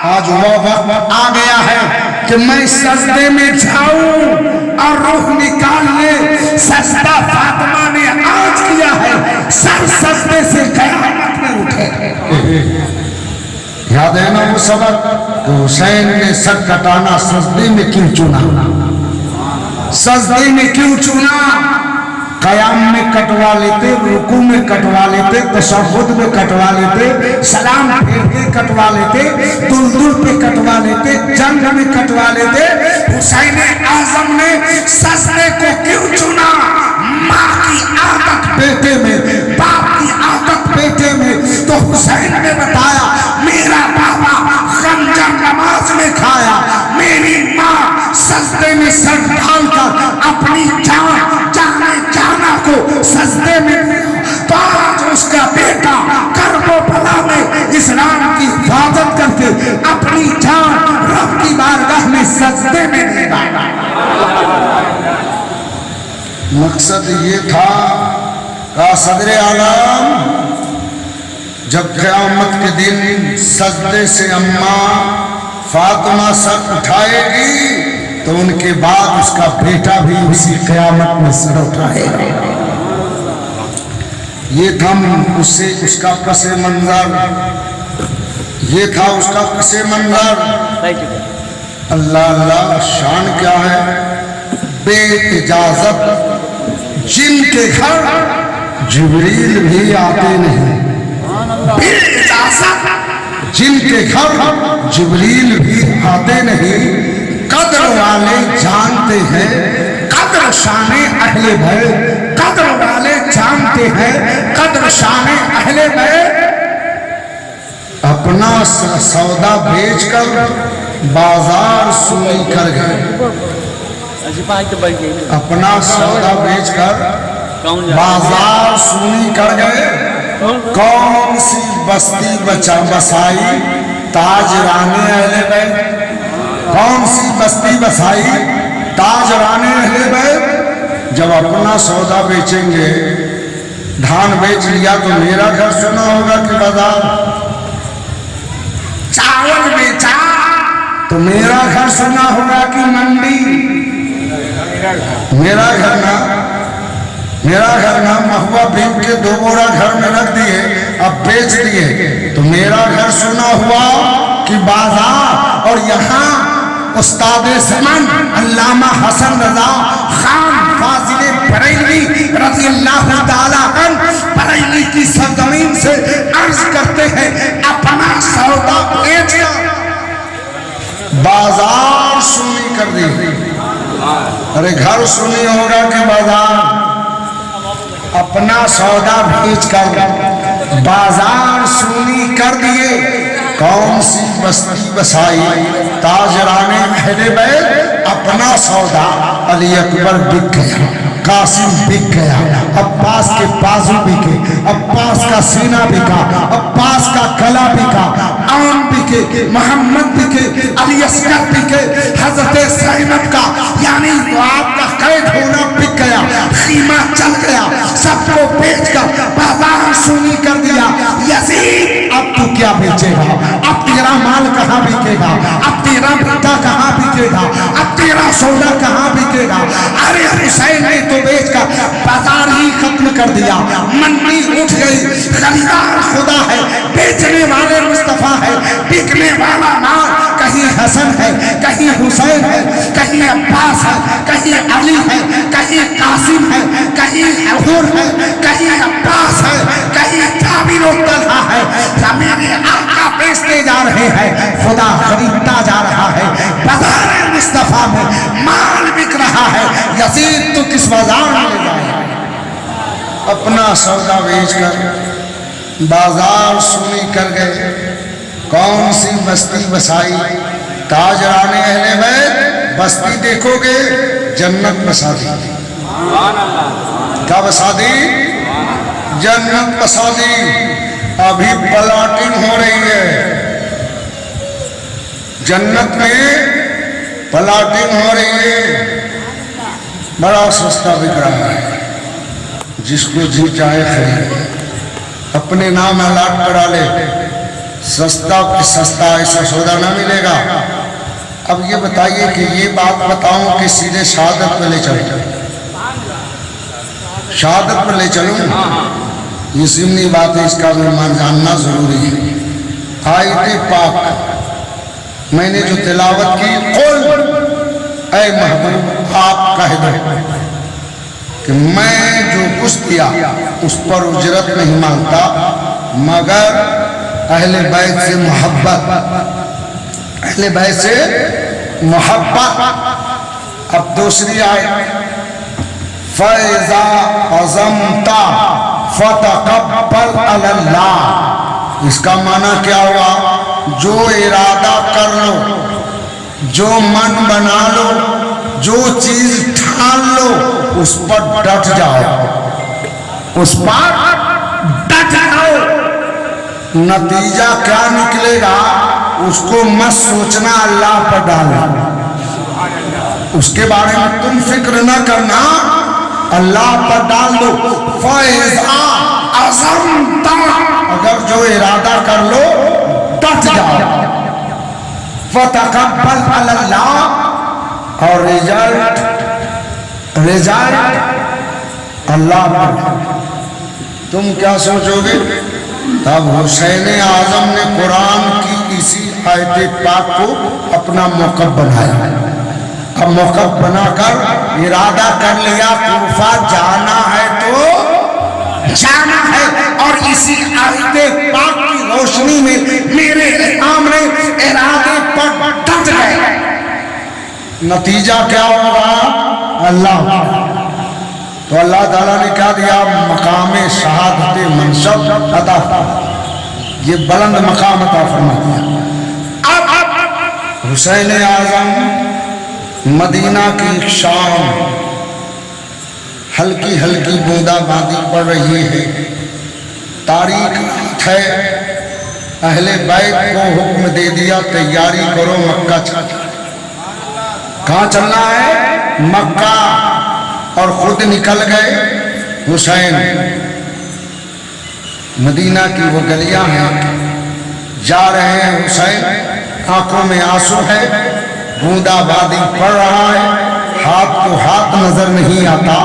آج وہ وقت آ گیا ہے کہ میں سجدے میں جاؤں اور روح نکال لے. سجدہ فاطمہ نے آج کیا ہے, سر سجدے سے قیامت میں اٹھے. یاد ہے نا وہ سبق کہ حسین نے سر کٹانا سجدے میں کیوں چنا؟ سجدے میں کیوں چنا؟ قیام میں کٹوا لیتے, رکوع میں کٹوا لیتے, تشہد میں کٹوا لیتے, سلام پھیر کے کٹوا لیتے, دلدل پہ کٹوا لیتے, جنگ میں کٹوا لیتے. حسین اعظم نے سجدے کو کیوں چنا؟ ماں کی عادت بیٹے میں, باپ کی عادت بیٹے میں. تو حسین نے بتایا میرا بابا خنجر نماز میں کھایا, میری ماں سجدے میں سر ڈال کر اپنی جانا کو سجدے میں, تو آج اس کا بیٹا کرب و بلا میں اسلام کی حفاظت کر کے اپنی جان رب کی بارگاہ میں سجدے میں دے گا. مقصد یہ تھا کہ صدر عالم جب قیامت کے دن سجدے سے اماں فاطمہ سر اٹھائے گی تو ان کے بعد اس کا بیٹا بھی اسی قیامت میں سر اٹھائے گا. یہ تھا اس کا پس منظر, یہ تھا اس کا پس منظر. اللہ اللہ شان کیا ہے. بے اجازت جن کے گھر جبریل بھی آتے نہیں, بے اجازت جن کے گھر جبریل بھی آتے نہیں. قدر والے جانتے ہیں قدر شان اہل بیت, قدر والے جانتے ہیں قدر شان اہل بیت. اپنا سودا بیچ کر بازار سنی کر گئے, اپنا سودا بیچ کر بازار سنی کر گئے. کون سی بستی بسائی تاجران اہل بیت, کون سی بستی بسائی تاجران اہل بیت. جب اپنا سودا بیچیں گے, دھان بیچ لیا تو میرا گھر سنا ہوگا کہ بازار, چاول بیچا تو میرا گھر سنا ہوگا کہ منڈی. میرا گھر نہ مہوا بھیم کے 2 بورا گھر میں رکھ دیے, اب بیچ دیے تو میرا گھر سنا ہوا کہ بازار. اور یہاں استاد زمان علامہ حسن رضا خان فاضل بریلوی رضی اللہ تعالیٰ عنہ بریلی کی سرزمین سے عرض کرتے ہیں اپنا سودا بیچ کر بازار سنی کر دی. ارے گھر سنی ہوگا کہ بازار. اپنا سودا بیچ کر بازار سنی کر دیے. کون سی بستی بسائی تاجران اہل بیت. اپنا سودا علی اکبر بک گیا, قاسم بک گیا, عباس کے بازو بکے, عباس کا سینہ بکا, عباس کا گلا بکا, آن بکے, محمد بکے, علی اصغر بکے, حضرت زینب کا یعنی آپ کا قید ہونا بک گیا, خیمہ چل گیا. سب کو بیچ کر بازار سونی کر دیا. یزید اب تو کیا بیچے گا؟ اب تیرا مال کہاں بکے گا؟ اب تیرا بیٹا کہاں بکے گا؟ اب تیرا سودا کہاں بکے گا؟ ارے حسین نے تو بیچ کر بازار ہی ختم کر دیا. منڈی اٹھ گئی. خریدار خدا ہے, بیچنے والے مصطفیٰ ہے, بکنے والا مال کہیں حسن ہے, کہیں حسین ہے, کہیں عباس ہے, کہیں علی ہے, کہیں قاسم ہے, کہیں حضور ہے, کہیں عباس ہے, کہیں جابر و طلحہ ہے. میرے آقا بیچتے جا رہے ہیں, خدا خریدتا جا رہا ہے. بازار مصطفیٰ میں مال بک رہا ہے. یزید تو کس بازار میں لے جائے؟ اپنا سودا بیچ کر بازار سنی کر گئے. کون سی بستی بسائی تاجران اہل بیت. بستی دیکھو گے جنت بسا دی. کیا بسا دی؟ جنت بسا دی. ابھی پلاٹنگ ہو رہی ہے جنت میں, پلاٹنگ ہو رہی ہے. بڑا سستا بک رہا ہے, جس کو جی چاہے خرید, اپنے نام الاٹ کرا لے. سستا کہ سستا ایسا سودا نہ ملے گا. اب یہ بتائیے کہ یہ بات بتاؤں کہ سیدھے شہادت پہ لے چلوں؟ شہادت پہ لے چلوں؟ یہ ضمنی بات ہے، اس کا بھی مان جاننا ضروری ہے. آیت پاک میں نے جو تلاوت کی، قل اے محبوب آپ کہہ دو کہ میں جو کچھ دیا اس پر اجرت نہیں مانگتا مگر اہل بیت سے محبت، اہل بیت سے محبت. اب دوسری آیت، فَإِذَا عَزَمْتَ فَتَقَبَّلْ عَلَى اللَّهِ. اس کا معنی کیا ہوا؟ جو ارادہ کر لو، جو من بنا لو، جو چیز ٹھان لو، اس پر ڈٹ جاؤ، اس پر ڈٹ جاؤ. نتیجہ کیا نکلے گا اس کو مت سوچنا، اللہ پر ڈالنا، اس کے بارے میں تم فکر نہ کرنا، اللہ پر ڈال دو. فَإِذَا عَزَمْتَ، اگر جو ارادہ کر لو ڈٹ جاؤ. فَتَقَبَّلْ عَلَى اللَّهِ، اور رجالت اللہ پر. تم کیا سوچو گے؟ تب حسین اعظم نے قرآن کی اسی آیت پاک کو اپنا موقف بنایا. اب موقف بنا کر ارادہ کر لیا کوفہ جانا ہے تو جانا ہے، اور اسی آیت پاک کی روشنی میں میرے سامنے ارادے پر ڈٹ گئے. نتیجہ کیا ہوگا؟ اللہ. تو اللہ تعالیٰ نے کیا دیا؟ مقام شہادت منصب عطا فرما، یہ بلند مقام عطا فرما دیا. اب حسین اعظم مدینہ کی شام، ہلکی ہلکی بوندا باندی پڑ رہی ہے، تاریخ رات ہے. اہل بیت کو حکم دے دیا تیاری کرو مکہ چلنا. کہاں چلنا ہے؟ مکہ. اور خود نکل گئے. حسین مدینہ کی وہ گلیاں ہیں، جا رہے ہیں. حسین آنکھوں میں آنسو ہے، بوندا باندی پڑ رہا ہے، ہاتھ کو ہاتھ نظر نہیں آتا،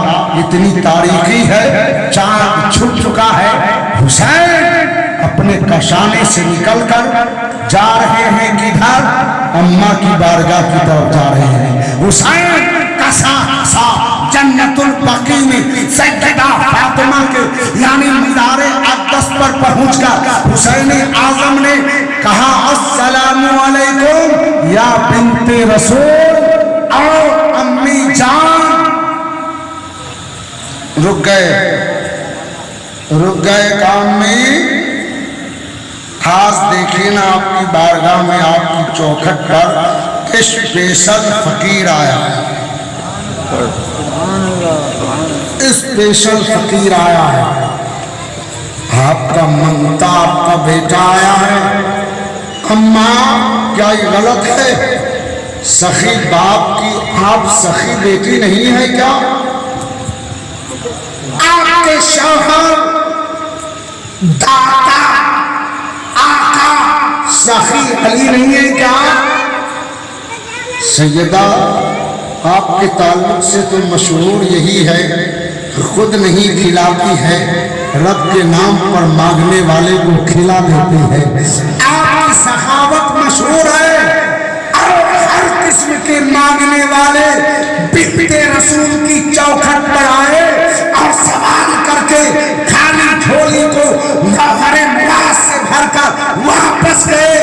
اتنی تاریکی ہے، چاند چھپ چکا ہے. حسین اپنے کشانے سے نکل کر جا رہے ہیں کدھر؟ اماں کی بارگاہ کی طرف جا رہے ہیں. حسین کسا جنت البقیع میں سیدہ فاطمہ کے یعنی مزار اقدس پر پہنچ کر حسین اعظم نے کہا السلام علیکم یا بنت رسول، اور امی جان. رک گئے کام میں. خاص دیکھیے نا آپ کی بارگاہ میں، آپ کی چوکھٹ پر اسپیشل فقیر آیا ہے، اسپیشل فقیر آیا ہے. آپ کا منگتا، آپ کا بیٹا آیا ہے. اماں کیا یہ غلط ہے؟ سخی باپ کی آپ سخی بیٹی نہیں ہے کیا؟ آپ کے شوہر داتا آقا سخی علی نہیں ہے کیا؟ سیدہ آپ کے تعلق سے تو مشہور یہی ہے، خود نہیں کھلاتی ہے، رب کے نام پر مانگنے والے کو کھلا دیتی ہے. آپ کی سخاوت مشہور ہے، اور ہر قسم کے مانگنے والے بنت رسول کی چوکھٹ پر آئے اور سوال کر کے خالی جھولی کو گوہر مراد سے بھر کر واپس گئے.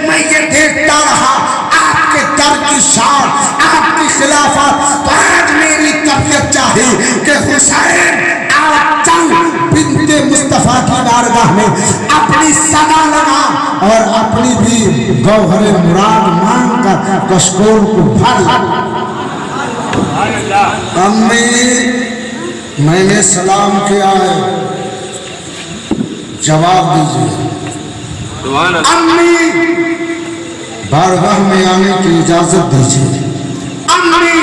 میں یہ دیکھتا رہا آپ کے در کی شان، آپ کی خلافت. تو آج میری طبیعت چاہی کہ حسین آپ چل بنت مصطفیٰ کی بارگاہ میں اپنی صدا لگا اور اپنی بھی گوہر مراد مانگ کر کشکول کو بھر. امی میں نے سلام کیا ہے، جواب دیجیے. امی بارگاہ میں آنے کی اجازت دیجیے. امی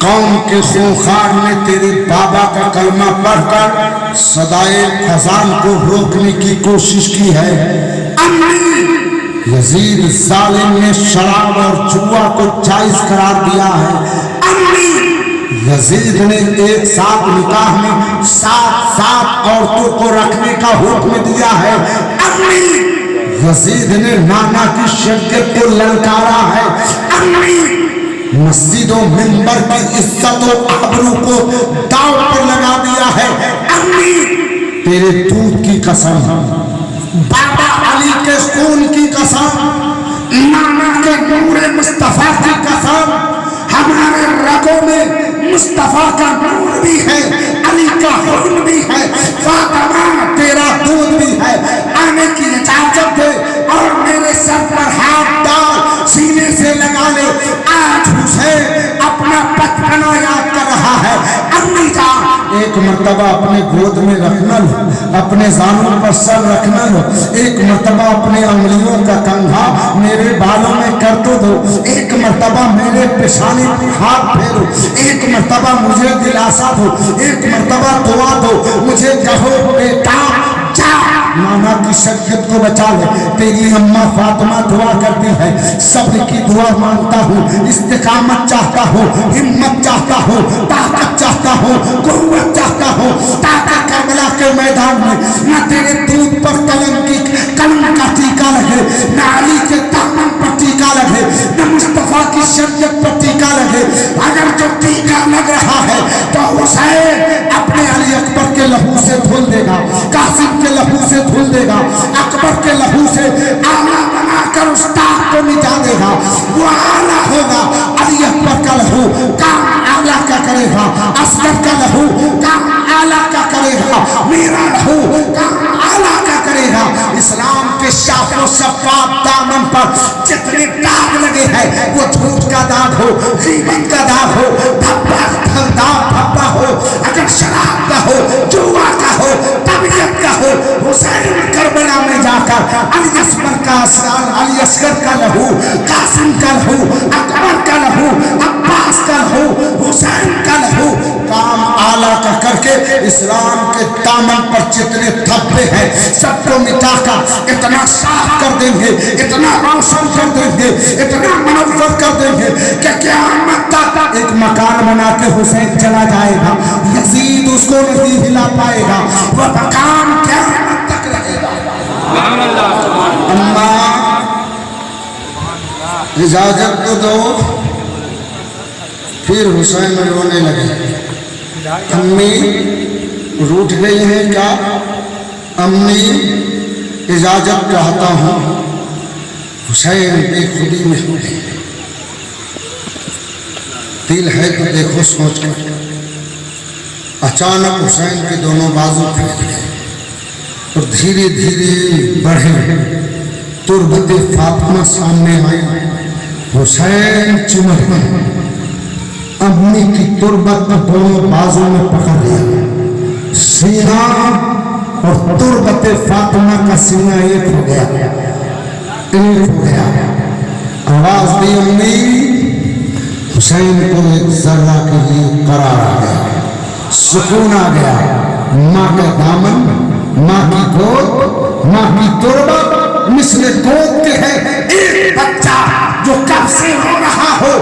قوم کے خونخوار نے تیرے بابا کا کلمہ پڑھ کر صدائے اذان کو روکنے کی کوشش کی ہے. امی یزید ظالم نے شراب اور جوا کو جائز قرار دیا ہے. یزید نے ایک ساتھ نکاح میں 7 عورتوں کو رکھنے کا حکم دیا ہے. یزید نے نانا کی شریعت کو للکارا ہے. مسجد و منبر کی عزت و آبرو کو داؤ پر لگا دیا ہے. تیرے دودھ کی قسم, بابا علی کے خون کی قسم, نانا کے نور مصطفیٰ کی قسم, ہمارے رگوں میں مصطفیٰ کا نور بھی ہے, علی کا خون بھی ہے, فاطمہ تیرا دودھ بھی ہے. آنے کی اجازت دے اور میرے سر پر ہاتھ ڈال, سینے سے لگا لے. آج حسین اپنا بچپنا یاد کر رہا ہے. امی جان ایک مرتبہ اپنے گود میں رکھنا لو, اپنے زانوں پر سر رکھنا لو, ایک مرتبہ اپنے انگلیوں کا کنگھا میرے بالوں میں کر دو, ایک مرتبہ میرے پیشانی پر ہاتھ پھیرو, ایک مرتبہ مجھے دلاسا دو, ایک مرتبہ دعا دو, مجھے کہو بیٹا جا نانا کی شریعت کو بچا لے. تیری اماں فاطمہ دعا کرتی ہے, صبر کی دعا مانگتا ہوں, استقامت چاہتا ہوں, ہمت چاہتا ہوں, طاقت چاہتا ہوں, قوت چاہتا ہوں, تاکہ کربلا کے میدان میں نہ تیرے دودھ پر قلم کا ٹیکا لگے, نہ علی کے دامن پر ٹیکا لگے, نہ مصطفیٰ کی شریعت پر ٹیکا لگے. اگر جو ٹیکا لگ رہا ہے تو حسین اپنے علی اکبر کے لہو سے دھل دے گا, قاسم کے لہو سے دھل دے گا, اکبر کے لہو سے آلہ بنا کر استاد کو مٹا دے گا. وہ آلہ ہوگا, علی اکبر کا لہو کام آلہ کا کرے گا, اصغر کا لہو کام آلہ کا کرے گا, میرا لہو کام آلہ کا کرے گا. اسلام کے شاف و شفاف دامن پر جتنے داغ لگے ہیں, وہ جھوٹ کا داغ ہو, غیبت کا داغ ہو, دھبا ہو, اگر شراب کا ہو, جوا کا ہو, طبیعت کا ہو, حسین کربلا میں جا کر علی اصغر کا اسرار, علی اصغر کا لہو, قاسم کا لہو, اکبر کا لہو, عباس کا لہو, حسین کا لہو کام آلہ کا کر کے اسلام کے دامن پر جتنے دھبے ہیں سب کو مٹا کر اتنا صاف کر دیں گے, اتنا روشن کر دیں گے, اتنا منور کر دیں گے کہ قیامت تک ایک مکان بنا کے حسین چلا جائے گا, یزید اس کو نہیں ہلا پائے گا, وہ مکان قیامت تک رہے گا. اماں اجازت تو دو. پھر حسین رونے لگے. امی روٹھ گئی ہیں کیا؟ امی اجازت چاہتا ہوں. حسین بے خودی میں ہو گئے. دل ہے تو دیکھو سوچ کر. اچانک حسین کے دونوں بازو پھیل گئے اور دھیرے دھیرے بڑھے. تربت فاطمہ سامنے آئی. حسین چمٹ گئے. امی کی تربت دونوں بازو میں پکڑ لیا. سینہ اور تربت فاطمہ کا سینہ ایک ہو گیا, ایک ہو گیا. آواز دی امی. حسین کو ایک ذرہ کے لیے قرار آ گیا, سکون آ گیا. ماں کا دامن, ماں کی گود, ماں کی تربت مثل گود کے ہے. ایک بچہ جو کب سے رو رہا ہو,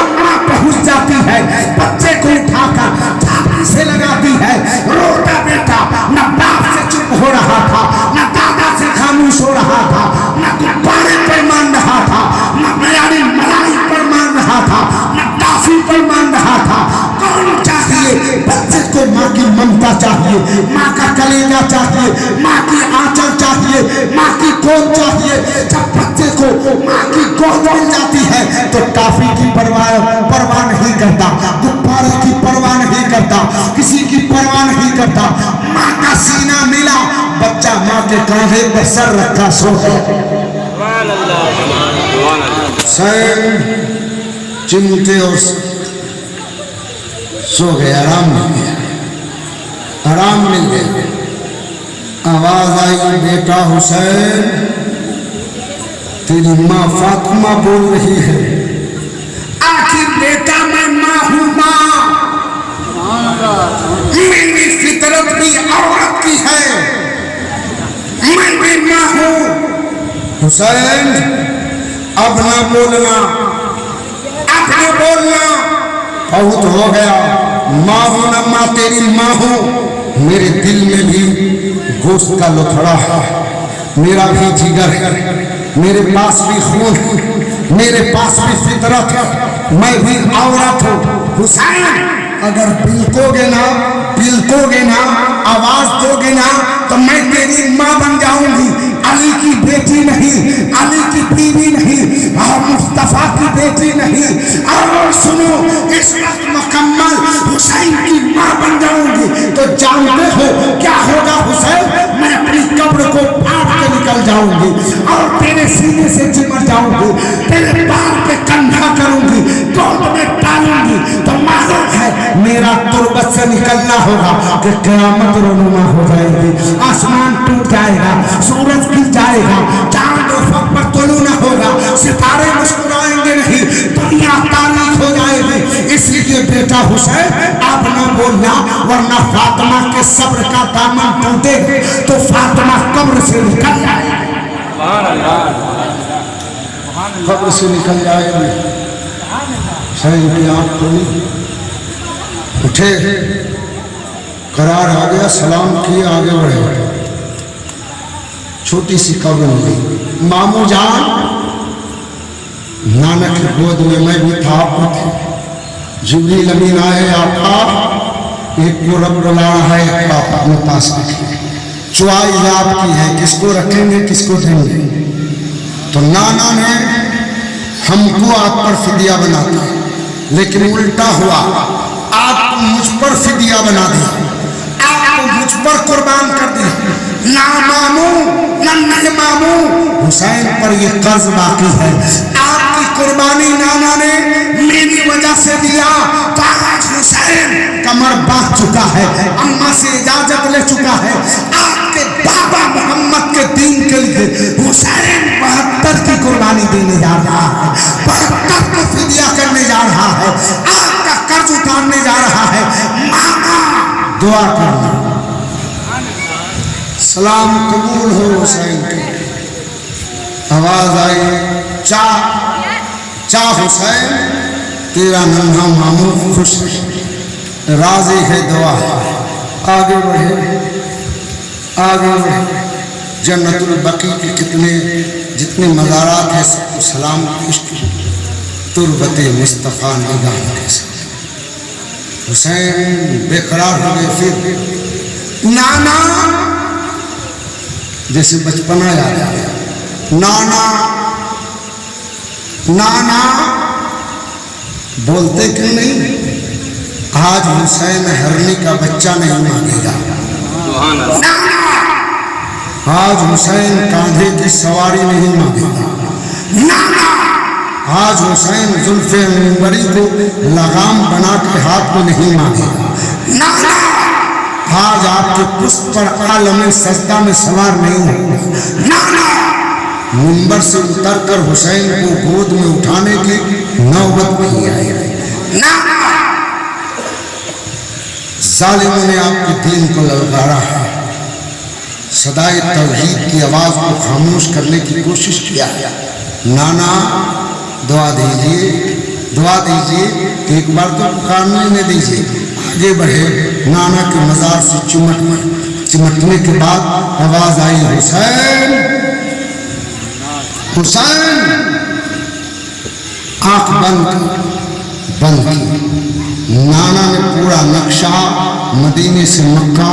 اماں پہنچ جاتی ہے, بچے کو اٹھا کر چھاتی سے لگاتی ہے. روتا بیٹا نہ باپ سے چپ ہو رہا تھا, نہ دادا سے خاموش ہو رہا تھا, نہ گبارے پر مان رہا تھا, نہ معیاری ملائی پر مان رہا تھا, نہ ٹافی پر مان رہا تھا. کون چاہیے بچے کو؟ ماں کی ممتا چاہیے, ماں کا کلیجہ چاہیے, ماں کی آنچل چاہیے, ماں کی گود چاہیے. جب بچے کو ماں کی گود مل جاتی ہے تو ٹافی کی پرواہ نہیں کرتا, گبارے کی پرواہ نہیں کرتا, کسی کی پرواہ نہیں کرتا. ماں کا سینہ ملا, بچہ ماں کے کاندھے پر سر رکھا سو گیا. حسین چمٹے اور سو گئے, آرام مل گیا, آرام مل گیا. آواز آئی, بیٹا حسین تیری ماں فاطمہ بول رہی ہے. آخر بیٹا میں ماں ہوں, ماں میری فطرت بھی عورت کی ہے, میں بھی ماں ہوں. حسین اب نہ بولنا، اب نہ بولنا، بہت ہو گیا، ماں ہوں نہ ماں تیری ماں ہوں، میرے دل میں بھی گوشت کا لتھڑا ہے، میرا بھی جگر ہے، میرے پاس بھی خون ہے، میرے پاس بھی فطرت ہے، میں بھی عورت ہوں۔ حسین اگر بلکو گے نا، آواز دو گے نا، تو میں تیری ماں بن جاؤں گی، علی کی بیٹی نہیں، علی کی بیوی نہیں، اور مصطفیٰ کی بیٹی نہیں، اور سنو اس وقت مکمل حسین کی ماں بن جاؤں گی، تو جانتے ہو کیا ہوگا حسین؟ میں اپنی قبر کو پھاڑ کے نکل جاؤں گی اور تیرے سینے سے چمٹ جاؤں گی، تیرے پار پہ کندھا کروں گی، گود میں ڈالوں گی، تو معلوم ہے میرا تربت سے نکلنا ہوگا کہ قیامت رونما ہو جائے گی، آسمان ٹوٹ جائے گا، سورج گر جائے گا، چاند افق پر طلوع نہ ہوگا، ستارے مسکرائیں گے نہیں، دنیا تاریخ ہو جائے گی۔ اس لیے بیٹا حسین آپ نہ بولنا، ورنہ فاطمہ کے صبر کا دامن ٹوٹے تو فاطمہ قبر سے نکل جائے گی، قبر سے نکل جائے گی۔ حسین کی آنکھ کھلی، اٹھے، قرار آ گیا، سلام کیے، آگے بڑھے، چھوٹی سی قبر ملی، ماموں جان، نانا کی گود میں میں بھی تھا، آپ کو تھے، جبریل امین آئے، آقا ایک کو رب بلا رہا ہے، ایک آپ اپنے پاس رکھیں، چوائز آپ کی ہے، کس کو رکھیں گے کس کو دیں گے؟ تو نانا نے ہم کو آپ پر فدیہ بنا دیا، لیکن الٹا ہوا، آپ کو مجھ پر فدیہ بنا دیا، آپ کو مجھ پر قربان کر دیا، نہ ماموں نہ ماموں، حسین پر یہ قرض باقی ہے، آپ کی قربانی نانا نے میری وجہ سے دیا، تو آج حسین کمر باندھ چکا ہے، اماں سے اجازت لے چکا ہے، آپ کے بابا محمد کے دین کے لیے حسین 72 کی قربانی دینے جا رہا ہے، 72 کو فدیہ کرنے جا رہا ہے، آپ کا قرض اتارنے جا رہا ہے۔ ماما دعا کرنا، سلام قبول ہو حسین کے۔ آواز آئی، چاہ حسین تیرا ننھا ماموں خوش راضی ہے، دعا آگے بڑھے، آگے بڑھے، جنت البقیع کے جتنے مزارات ہیں سب کو سلام پیش کی، تربت مصطفیٰ نگاہ کے ساتھ۔ حسین بے قرار ہو گئے، پھر نانا جیسے بچپنا یاد آ گیا، نانا نانا بولتے کیوں نہیں؟ آج حسین ہرنی کا بچہ نہیں مانگے گا، آج حسین کاندھے کی سواری نہیں مانگے گا، آج حسین زلف منبری کو لگام بنا کے ہاتھ میں نہیں مانگے گا، آج آپ کے پشت پر عالم سجدہ میں سوار نہیں ہوگا، منبر سے اتر کر حسین کو گود میں اٹھانے کی نوبت نہیں آئی۔ ظالموں نے آپ کے دین کو للکارا ہے، صدائے توحید کی آواز کو خاموش کرنے کی کوشش کیا ہے۔ نانا دعا دیجئے، دعا دیجئے، ایک بار تو پکارنے میں دیجئے۔ آگے بڑھے، نانا کے مزار سے چمٹنے کے بعد آواز آئی، حسین حسین، آنکھ بند کی۔ نانا نے پورا نقشہ مدینے سے مکہ،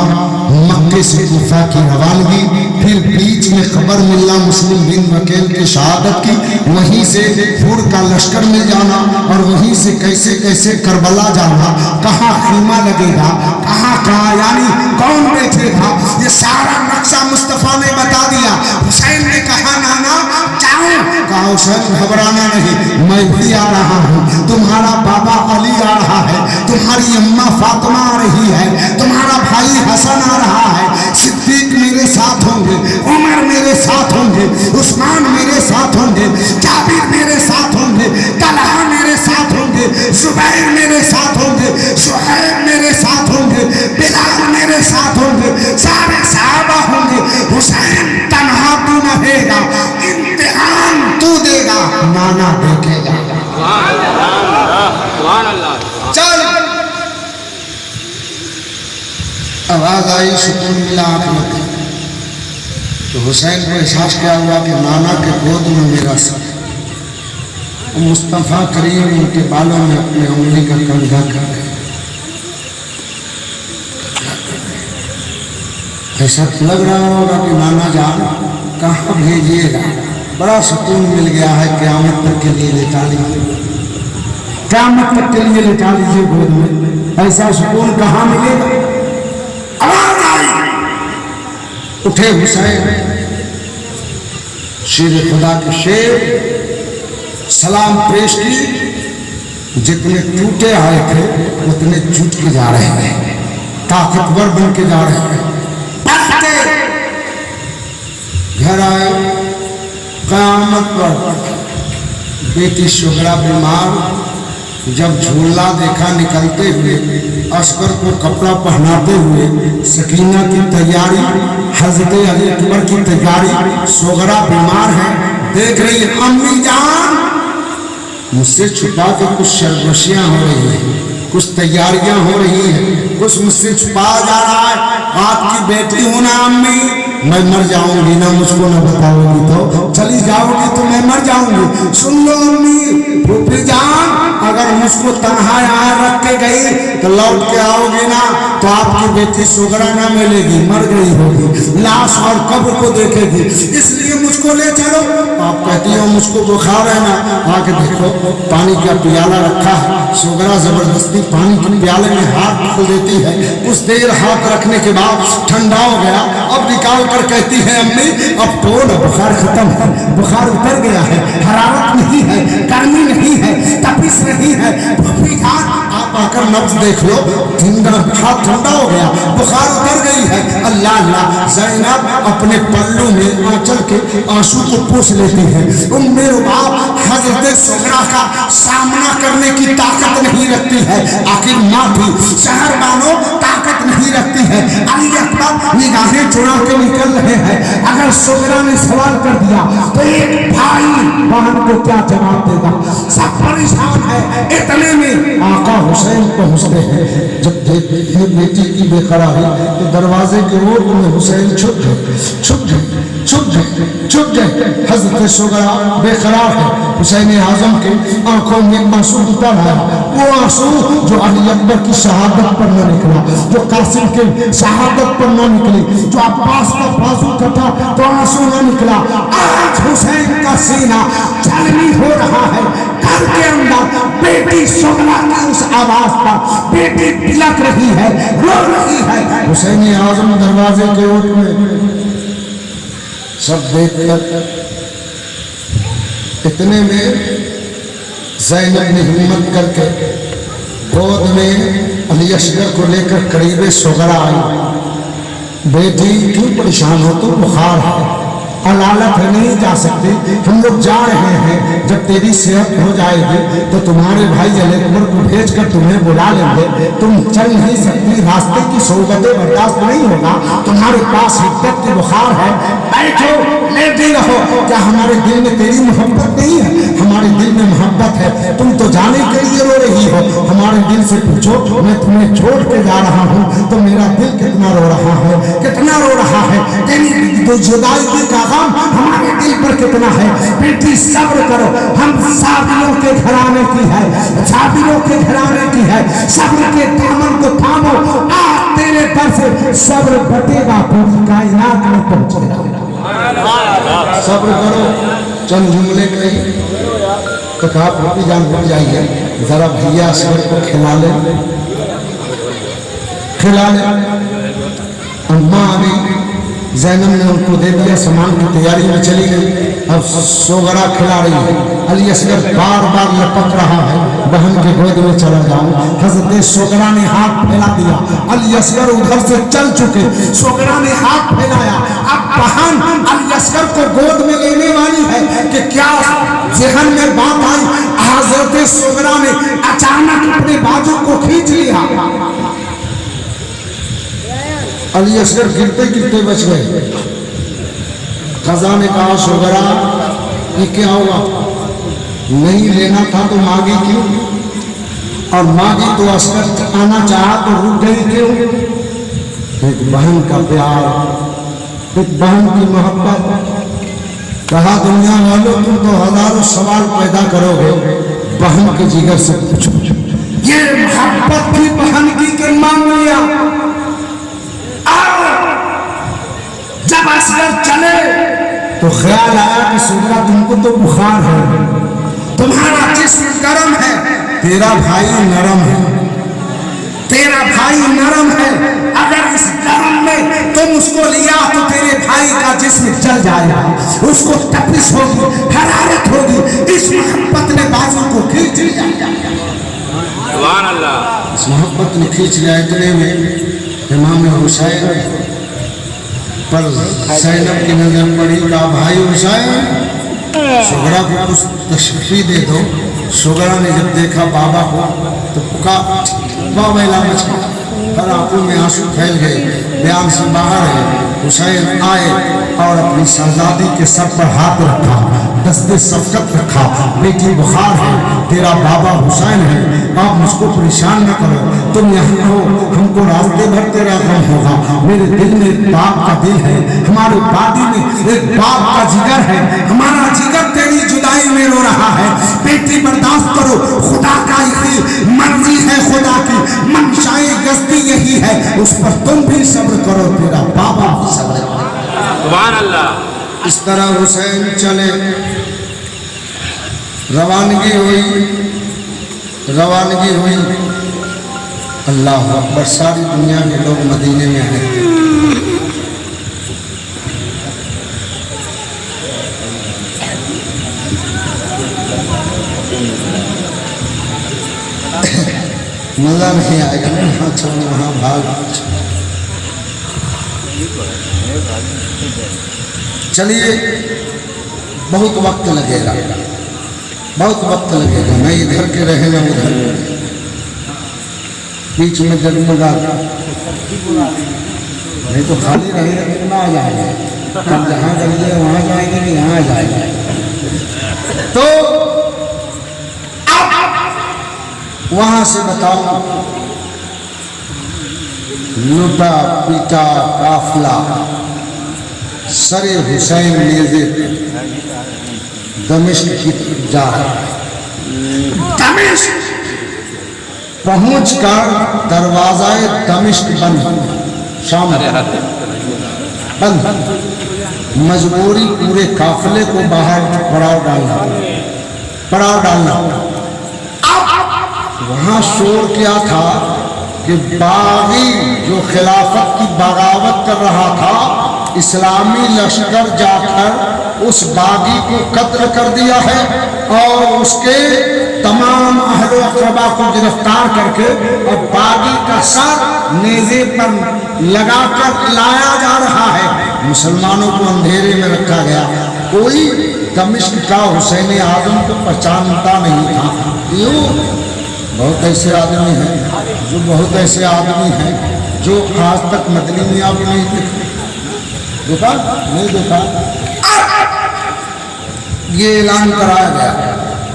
مکے سے کوفہ کی روانگی، پھر بیچ میں خبر ملنا مسلم بن وکیل کی شہادت کی، وہیں سے پھوڑ کا لشکر میں جانا، اور وہیں سے کیسے کیسے کربلا جانا، کہاں خیمہ لگے گا، کہاں یعنی کون بیٹھے گا، یہ سارا نقشہ مصطفیٰ نے بتا دیا۔ حسین نے کہا نانا جاؤ، کہا حسین گھبرانا نہیں، میں بھی آ رہا ہوں، تمہارا بابا علی آ رہا ہے، تمہاری اماں فاطمہ آ رہی ہے، تمہارا بھائی حسن آ رہا ہے، صدیق میرے ساتھ ہوں گے، عمر میرے ساتھ ہوں گے، عثمان میرے ساتھ ہوں گے، جابر میرے ساتھ ہوں گے، طلحہ میرے ساتھ ہوں گے، زبیر میرے ساتھ ہوں گے، شعیب میرے ساتھ ہوں گے، بلال میرے ساتھ ہوں گے، سارے صحابہ ہوں گے۔ حسین تنہا تو نہ رہے گا، نانا دیکھے گا. چل آواز آئی, سکون ملا آنکھ میں. تو حسین کو احساس کیا ہوا کہ نانا کے گود میں میرا سر. مصطفیٰ کریم ان کے بالوں میں اپنے انگلی کا کنگھا کر رہے. ایسا لگ رہا ہوگا کہ نانا جان کہاں بھیجیے گا. بڑا سکون مل گیا ہے, قیامت تک کے لیے لٹا لیجیے, قیامت تک کے لیے لٹا لیجیے گود میں. ایسا سکون کہاں ملے گا. آواز آئی, اٹھے حسین, شیر خدا کے شیر, سلام پیش کی. جتنے ٹوٹے آئے تھے اتنے جھٹ کے جا رہے ہیں, طاقتور بن کے جا رہے ہیں. گھر آئے, قیامت پر بیٹی شغرا بیمار. جب جھولا دیکھا نکلتے ہوئے, عسکر کو کپڑا پہناتے ہوئے, سکینہ کی تیاری, حضرت علی اکبر کی تیاری, شغرا بیمار ہے, دیکھ رہی امی جان مجھ سے چھپا کے کچھ سرگوشیاں ہو رہی ہیں, کچھ تیاریاں ہو رہی ہیں, کچھ مجھ سے چھپایا جا رہا ہے. آپ کی بیٹی ہوں نا امی, میں مر جاؤں گی نا, مجھ کو نہ بتاؤ گی تو چلی جاؤ گی تو میں مر جاؤں گی. سن لو امی, پھوپھی جان اگر مجھ کو تنہا یہاں رکھ کے گئی تو لوٹ کے آؤ گی نا تو آپ کی بیٹی شغرا نہ ملے گی, مر گئی ہوگی, لاش اور قبر کو دیکھے گی, اس لیے مجھ کو لے چلو. آپ کہتی ہو مجھ کو بخار ہے نا, آ کے دیکھو پانی کا پیالہ رکھا ہے. شغرا زبردستی پانی کے پیالے میں ہاتھ ڈال دیتی ہے. کچھ دیر ہاتھ رکھنے کے بعد ٹھنڈا ہو گیا, اب نکال کر کہتی ہے امی اب تو نا بخار ختم ہے, بخار اتر گیا ہے, حرارت نہیں ہے, گرمی نہیں ہے, تپش نہیں ہے. پھوپھی جان آپ آ کر نبض دیکھ لو, ہاتھ ٹھنڈا ہو گیا, بخار اتر گئی ہے. اللہ اللہ. زینب اپنے پلو میں آنچل کے آنسو کو پوچھ لیتی ہے. میرے باپ حضرت شغرا کا سامنا کرنے کی طاقت نہیں رکھتی ہے, آخر ماں بھی شہر بانو طاقت نہیں رکھتی ہے. علی اکبر نگاہیں چڑا کے نکل رہے ہیں. اگر شغرا نے سوال کر دیا تو ایک بھائی بہن کو کیا جواب دے گا. سب پریشان ہے. اتنے میں آقا حسین پہنچتے ہیں. جب دیکھتے بیٹی کی بے قراری تو دروازے کے روڈ میں حسین چھپ گئے, چھپ گئے, چھپ گئے, چھپ گئے. حضرت شغرا بے قرار ہے. حسین اعظم کے آنکھوں میں آنسو اتر آیا, وہ آنسو جو علی اکبر کی شہادت پر نہ نکلا, جو قاسم کے شہادت پر نہ نکلی, جو عباس کا بازو کٹا تو آنسو نہ نکلا. آج حسین کا سینہ جلنی ہو رہا ہے. گھر کے اندر بیٹی شغرا کی اس آواز پر بیٹی بلک رہی ہے, رو رہی ہے. حسین اعظم دروازے کے اوٹ میں سب دیکھ کر اتنے میں زینب نے ہمت کر کے گود میں علی اصغر کو لے کر قریب شغرا آئی. بیٹی کیوں پریشان ہو, تو بخار ہے, علالت ہے, نہیں جا سکتے, ہم لوگ جا رہے ہیں. جب تیری صحت ہو جائے گی تو تمہارے بھائی علی اکبر کو بھیج کر تمہیں بلا لیں گے. تم چل نہیں سکتی, راستے کی صحبتیں برداشت نہیں ہوگا, تمہارے پاس حدت کی بخار ہے. بیٹھو, لیٹے رہو. کیا ہمارے دل میں تیری محبت نہیں ہے؟ ہمارے دل میں محبت ہے. تم تو جانے کے لیے رو رہی ہو, ہمارے دل سے پوچھو میں تمہیں چھوڑ کے جا رہا ہوں تو میرا دل کتنا رو رہا ہے, کتنا رو رہا ہے. تیری جدائی کی کاغام ہمارے دل پر کتنا ہے. بیٹی صبر کرو, ہم صابروں کے گھرانے کی ہے, صابروں کے گھرانے کی ہے. صبر کے دامن کو تھامو, آج تیرے پر سے صبر بٹے گا, پوری کائنات میں پہنچے گا. صبر کرو. چند جملے کہیں تو کہا پھوپھی جان بن جائیے, ذرا بھیا اصغر کو کھلا لے, کھلا لے. اماں آگئی, زینب نے ان کو دے دیا, سامان کی تیاری میں چلی گئی. اب شغرا کھلا رہی ہے. علی اصغر بار بار لپک رہا ہے, بہن کے گود میں چلا جاؤں. حضرت شغرا نے ہاتھ پھیلا دیا, علی اصغر ادھر سے چل چکے. شغرا نے ہاتھ پھیلایا, اب بہن علی اصغر کو گود میں لینے والی ہے کہ کیا ذہن میں بات آئی. حضرت شغرا نے اچانک اپنے بازو کو کھینچ لیا. علی اصغر گرتے گرتے بچ گئے. قضا نے کہا شغرا یہ کیا ہوا, نہیں لینا تھا تو مانگی کیوں؟ اور مانگی تو عسکر آنا چاہا تو رک گئی کیوں؟ ایک بہن کا پیار، ایک بہن کی محبت۔ کہا دنیا والوں تم تو ہزاروں سوال پیدا کرو گے، بہن کے جگر سے پوچھو۔ یہ محبت کی بہن کی کہ مان لیا۔ جب عسکر چلے تو خیال آیا کہ سغرا تم کو تو بخار ہے، تمہارا جسم گرم ہے، تیرا بھائی نرم ہے، تیرا بھائی نرم ہے، اگر اس گرم میں تم اس کو لیا تو تیرے بھائی کا جسم جل جائے گا، اس کو تپش ہوگی، حرارت ہوگی۔ اس محبت نے بازو کو کھینچ لیا۔ سبحان اللہ۔ اس محبت نے کھینچ لیا۔ اتنے میں امام حسین پر زینب کی نظر پڑی، کہا بھائی حسین سغرا کو کچھ تشفی دے دو۔ سغرا نے جب دیکھا بابا کو تو کہا بابا علامت ہر آنکھوں میں آنسو پھیل گئے، بیان سے باہر ہے۔ حسین آئے اور اپنی شہزادی کے سر پر ہاتھ رکھا، دست شفقت رکھا، بیٹی بخار ہے، تیرا بابا حسین ہے، آپ مجھ کو پریشان نہ کرو، تم یہاں ہو، ہم کو راستے بھر تیرا غم ہوگا۔ میرے دل میں ایک باپ کا دل ہے، ہمارے باڈی میں ایک باپ کا جگر ہے، ہمارا جگر تیری جدائی میں رو رہا ہے، بیٹی برداشت کرو، خدا کا ہی مرضی ہے، خدا کی منشائے گستی یہی ہے، اس پر تم بھی صبر کرو، تیرا بابا بھی صبر کرو۔ سبحان اللہ۔ اس طرح حسین چلے، روانگی ہوئی، روانگی ہوئی۔ اللہ اکبر، ساری دنیا کے لوگ مدینے میں آئے۔ مزہ نہیں آئے گا، وہاں چھوڑ وہاں بھاگ۔ چلیے، بہت وقت لگے گا، بہت وقت لگے گا، نہ ادھر کے رہے گا ادھر، بیچ میں جگمگا، نہیں تو خالی رہے گا کتنا آ جائے گا، ہم جہاں جائیں گے وہاں جائیں گے کہ یہاں جائیں گے۔ تو وہاں سے بتاؤ، لوٹا پیٹا قافلہ سر حسین نیزے دمشق کی طرف جا رہا ہے۔ دمشق پہنچ کر دروازہ دمشق بند، شام بند، مجبوری پورے قافلے کو باہر پڑاؤ ڈالنا۔ وہاں شور کیا تھا کہ باغی جو خلافت کی بغاوت کر رہا تھا، اسلامی لشکر جا کر اس باغی کو قتل کر دیا ہے اور اس کے تمام اہل و اقربا کو گرفتار کر کے اور باغی کا سر نیزے پر لگا کر لایا جا رہا ہے۔ مسلمانوں کو اندھیرے میں رکھا گیا، کوئی دمشق کا حسین اعظم کو پہچانتا نہیں تھا۔ کیوں؟ بہت ایسے آدمی ہیں جو آج تک مدنی میں آپ نہیں دیکھا، نہیں دیکھا۔ یہ اعلان کرایا گیا،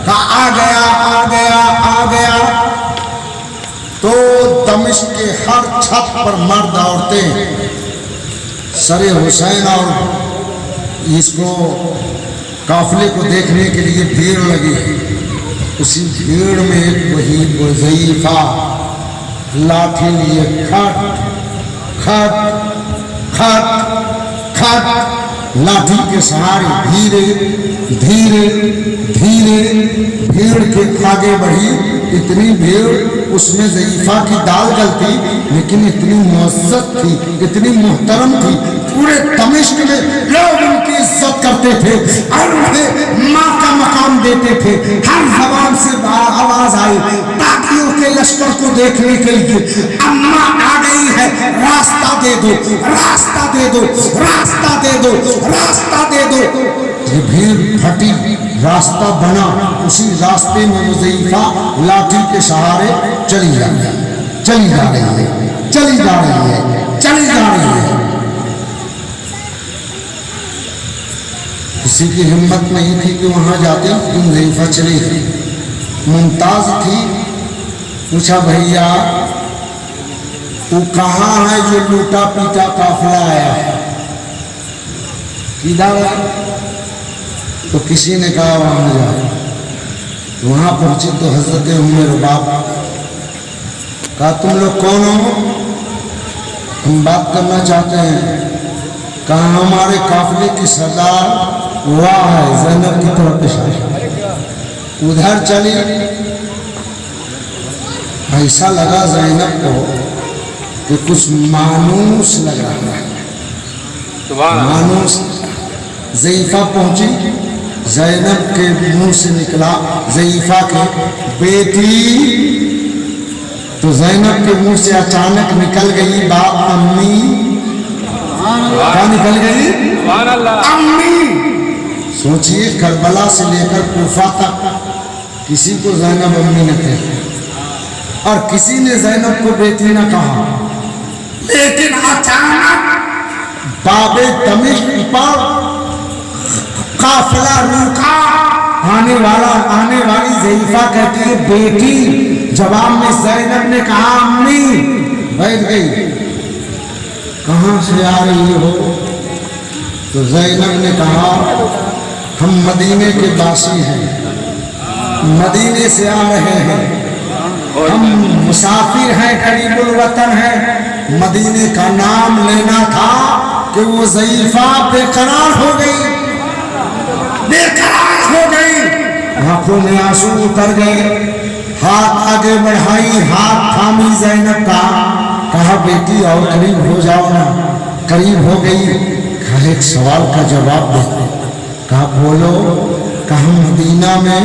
کہا آ گیا، تو دمشق کے ہر چھت پر مرد عورتیں سر حسین اور اس کو قافلے کو دیکھنے کے لیے بھیڑ لگی۔ اسی بھیڑ میں ایک وہی وظیفہ لاٹھی لیے کھٹ کھٹ کھٹ کھٹ لاٹھی کے سہارے دھیرے دھیرے دھیرے بھیڑ کے آگے بڑھی۔ اتنی بھیڑ، اس میں ضعیفہ کی دال گلتی، لیکن اتنی معزز تھی، اتنی محترم تھی، پورے دمشق میں لوگ ان کی عزت کرتے تھے اور انہیں ماں کا مقام دیتے تھے۔ ہر زبان سے آواز آئی باغیوں کے لشکر کو دیکھنے کے لیے، اماں آ گئی ہے، راستہ دے دو، راستہ دے دو، راستہ دے دو، راستہ دے دو۔ یہ بھیڑ پھٹی، راستہ بنا، اسی راستے میں وظیفہ لاٹھی کے سہارے چلی جا رہی ہے، چلی جا رہی ہے، چلی جا رہی ہے، چلی جا رہی ہے۔ کسی کی ہمت نہیں تھی کہ وہاں جاتے، لیکن ضعیفہ چلی تھی، ممتاز تھی۔ پوچھا بھیا وہ کہاں ہے جو لوٹا پیٹا قافلہ آیا ہے، کدھر ہے؟ تو کسی نے کہا وہاں جاؤ۔ وہاں پہنچے تو حضرت ام رباب کہا تم لوگ کون ہو؟ ہم بات کرنا چاہتے ہیں۔ کہا ہمارے قافلے کی سردار واہ ہے، زینب کی طرف پیش آئی۔ ادھر چلی، ایسا لگا زینب کو کہ کچھ مانوس لگ رہا ہے، مانوس۔ ضعیفہ پہنچی، زینب کے منہ سے نکلا ضعیفہ کی بیٹی، تو زینب کے منہ سے اچانک نکل گئی بات امی۔ کیا نکل گئی؟ امی۔ سوچئے کربلا سے لے کر کوفہ تک کسی کو زینب امی نہ کہے، اور کسی نے زینب کو بیٹی نہ کہا، لیکن اچانک باب دمشق پر قافلہ روکا، آنے والی ضعیفہ کہتی ہے بیٹی، جواب میں زینب نے کہا امی۔ بیٹھ گئی، کہاں سے آ رہی ہو؟ تو زینب نے کہا ہم مدینے کے باسی ہیں، مدینے سے آ رہے ہیں، ہم مسافر ہیں، قریب الوطن ہیں، مدینے کا نام لینا تھا کہ وہ ضعیفہ بے قرار ہو گئی، بے قرار ہو گئی، آنکھوں میں آنسو اتر گئے، ہاتھ آگے بڑھائی، ہاتھ تھامی زینب کا، کہا بیٹی اور قریب ہو جاؤ نا۔ قریب ہو گئی، کہا ایک سوال کا جواب دے۔ کہا بولو۔ کہا مدینہ میں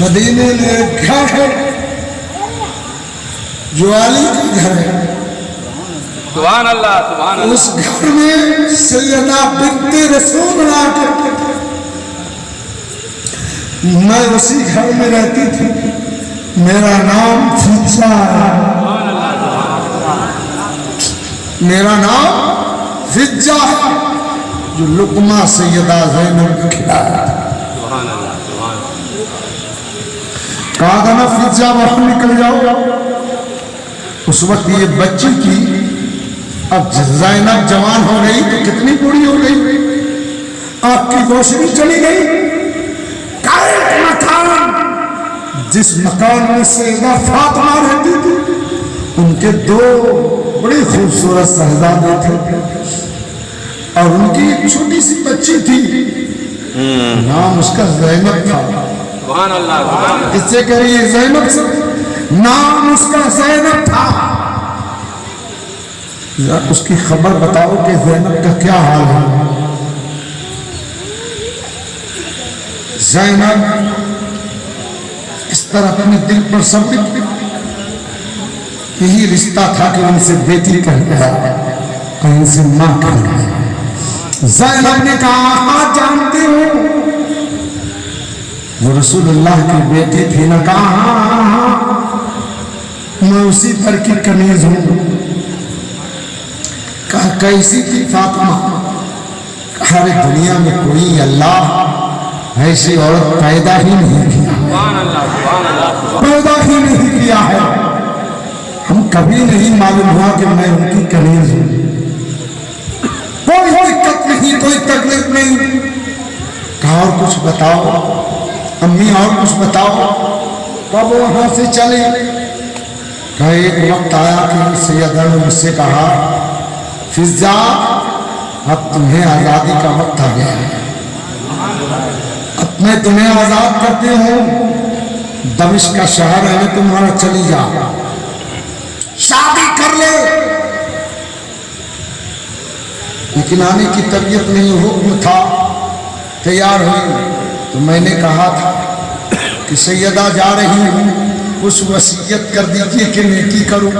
مدینے میں ایک گھر ہے جو علی کا گھر ہے، سبحان اللہ سبحان اللہ۔ اس گھر میں سیدہ بنت رسول اللہ کرتے تھے، میں اسی گھر میں رہتی تھی، میرا نام فضہ ہے، میرا نام فضہ ہے، جو لقمہ سیدہ زینب کو کھلایا تھا۔ کہا تھا نا فضہ باہر نکل جاؤ۔ اس وقت یہ بچی تھی، اب زینب جوان ہو گئی تو کتنی بوڑھی ہو گئی، آپ کی روشنی چلی گئی۔ ایک مکان، جس مکان میں سیدہ فاطمہ رہتی تھی، ان کے دو بڑی خوبصورت صاحبزادے تھے، اور ان کی ایک چھوٹی سی بچی تھی، نام اس کا زینب تھا۔ سبحان اللہ۔ اس سے کہیے زینب سے، نام اس کا زینب تھا۔ اس کی خبر بتاؤ کہ زینب کا کیا حال ہے۔ زینب اس طرح اپنے دل پر سب یہی رشتہ تھا کہ ان سے بیٹی کہہ گیا، کہیں سے ماں کہہ گیا۔ زینب نے کہا ہاں جانتی ہوں، وہ رسول اللہ کی بیٹی تھی نا۔ کہا ہاں میں اسی پر کی کنیز ہوں۔ کہا کیسی تھی فاطمہ؟ کہا ارے دنیا میں کوئی اللہ ایسی عورت پیدا ہی نہیں کیا، پیدا ہی نہیں کیا ہے، ہم کبھی نہیں معلوم ہوا کہ میں ان کی کنیز ہوں، کوئی دقت نہیں، کوئی تکلیف نہیں۔ کہا اور کچھ بتاؤ امی، اور کچھ بتاؤ۔ کب وہاں سے چلے؟ کہا ایک وقت آیا کہ سیدہ نے مجھ سے کہا فضہ اب تمہیں آزادی کا وقت آ گیا ہے، اب میں تمہیں آزاد کرتے ہوں، دمشق کا شہر ہے تمہارا، چلی جا، شادی کر لے۔ لیکن آنے کی طبیعت نہیں، حکم تھا، تیار ہوئی۔ تو میں نے کہا تھا کہ سیدہ جا رہی ہوں، کچھ وصیت کر دیجئے کہ نیکی کروں،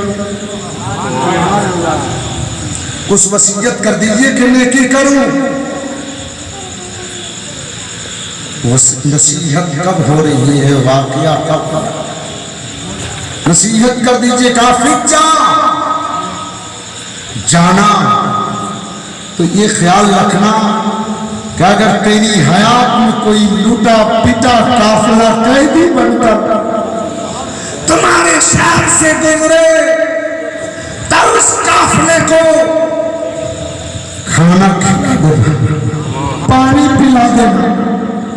کچھ وصیت کر دیجئے کہ نیکی کروں۔ نصیحت کب ہو رہی ہے، واقعہ کب؟ نصیحت کر دیجئے۔ کہا فضہ جانا تو یہ خیال رکھنا کہ اگر تیری حیات میں کوئی لوٹا پٹا قافلہ قیدی بن کر تمہارے شہر سے گزرے تو اس قافلے کو کھانا کھلا دینا، پانی پلا دینا،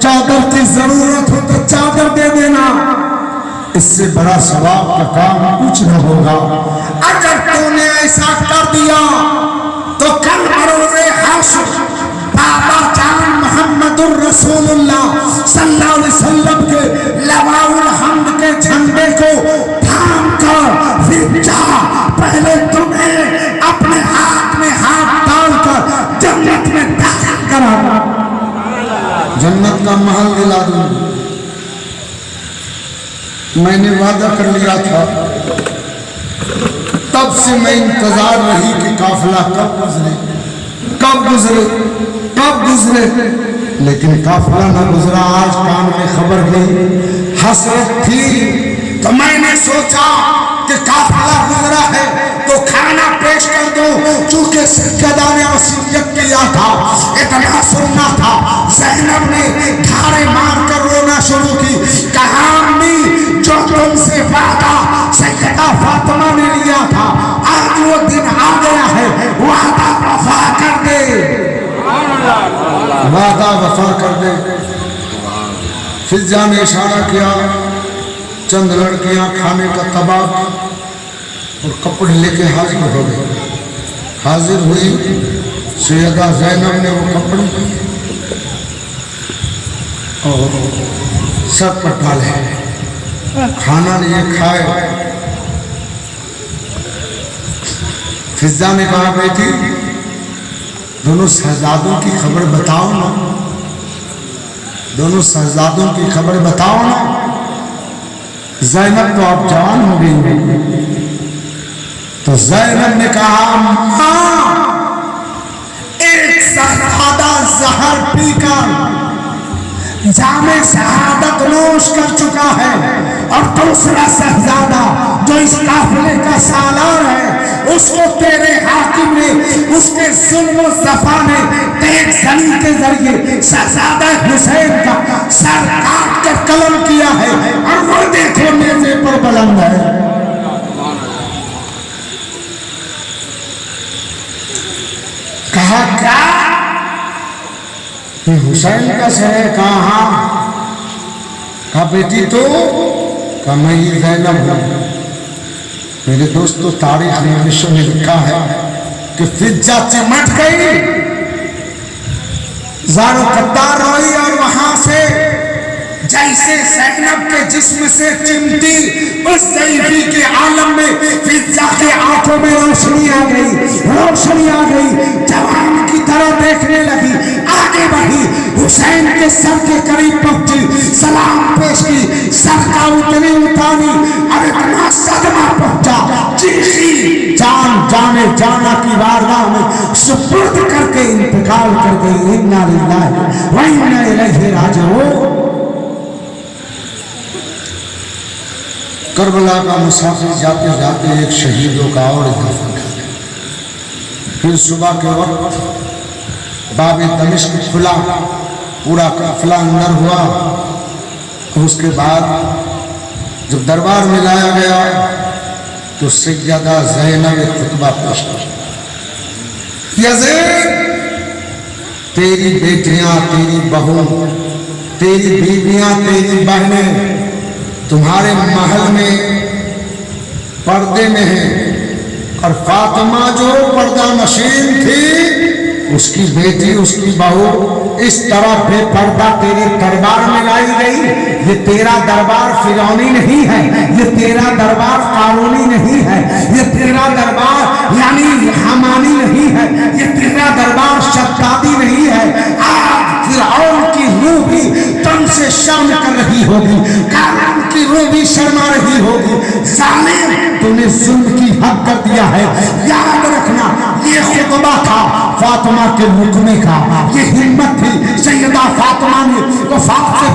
چادر کی ضرورت ہو تو چادر دے دینا، اس سے بڑا ثواب کا کام کچھ نہ ہوگا۔ اگر تو نے ایسا کر دیا تو کل بروز حشر بابا جان محمد الرسول اللہ صلی اللہ علیہ وسلم کے لواء الحمد کے جھنڈے کو تھام کر پھر جا پہلے تمہیں اپنے ہاتھ میں ہاتھ ڈال کر جنت میں داخل کرا، جنت کا محل دلا دوں۔ میں نے وعدہ کر لیا تھا، تب سے میں انتظار رہی کہ قافلہ کب گزرے کب گزرے کب گزرے، لیکن قافلہ نہ گزرا۔ آج کان میں خبر گئی، حسرت تھی تو میں نے سوچا کہ قافلہ گزرا ہے تو کھانا پیش کر دو، چونکہ سجدہ نے وصیت کیا تھا، اتنا سننا تھا۔ زینب نے دھارے مار کر رونا شروع کی، کہا امی جو تم سے وعدہ سیدہ فاطمہ نے لیا تھا آج وہ دن آ گیا ہے، وعدہ وفا کر دے، وعدہ وفا کر دے۔ فضا نے اشارہ کیا، چند لڑکیاں کھانے کا کباب اور کپڑے لے کے حاضر ہو گئی۔ حاضر ہوئی سیدہ زینب نے وہ کپڑے اور سر پر ڈالے، کھانا لیے کھائے۔ فضا نے کہا بیٹی دونوں شہزادوں کی خبر بتاؤ نا، دونوں شہزادوں کی خبر بتاؤ نا۔ زینب تو آپ جوان ہو گئی، تو زینب نے کہا ماں ایک شہزادہ زہر پی کر جام شہادت نوش کر چکا ہے، اور دوسرا شہزادہ جو اس قافلے کا سالار ہے اس کو تیرے حاکم نے اس کے ظلم و جفا نے ایک زنی کے ذریعے شہزادہ حسین کا سر کاٹ کر قلم کیا ہے، اور وہ دیکھو نیزے پر بلند ہے۔ کہا کیا حسین کا سر ہے؟ کہاں؟ کہا بیٹی تو کہا میں یہ زینب ہوں۔ میرے دوستو تاریخ نویسوں نے لکھا ہے کہ فضا چمٹ گئی، زارو قطار ہوئی، اور وہاں سے جیسے زینب کے جسم سے چمٹی اس ضعیفی کے عالم میں فضا کے آنکھوں میں روشنی آ گئی، روشنی آ گئی، جوان کی طرح دیکھنے لگی، آگے بڑھی، حسین کے سر کے قریب پہنچی، سلام پیش کی، سر کا اتنی اتانی، اور اتنا صدمہ پہنچا، چیخی، جان جانے جانا کی بارگاہ میں سپرد کر کے انتقال کر گئی۔ انا للہ و انا الیہ راجعون۔ کربلا کا مسافر جاتے جاتے ایک شہیدوں کا اور اضافہ کر، پھر صبح کے وقت باب دمشق کھلا، پورا قافلہ اندر ہوا، اور اس کے بعد جب دربار میں لایا گیا تو سیدہ زینب خطبہ پیش کی، یزید تیری بیٹیاں، تیری بہو، تیری بیویاں، تیری بہنیں تمہارے محل میں پردے میں ہیں، اور فاطمہ جو پردہ نشین تھی اس کی بیٹی، اس کی بہو اس طرح بے پردہ تیرے دربار میں لائی گئی۔ یہ تیرا دربار فرعونی نہیں ہے، یہ تیرا دربار قارونی نہیں ہے، یہ تیرا دربار یعنی حمانی نہیں ہے، یہ تیرا دربار شدادی نہیں ہے۔ آج فرعون کی روح بھی تم سے شرم کر رہی ہوگی، قارون کی روح بھی شرما رہی ہوگی۔ ظالم تو نے ظلم کی حد کر دیا ہے۔ یاد رکھنا یہ خطبہ تھا فاطمہ کے مقدمے کا، یہ ہمت تھی سیدہ فاطمہ نے وفات سے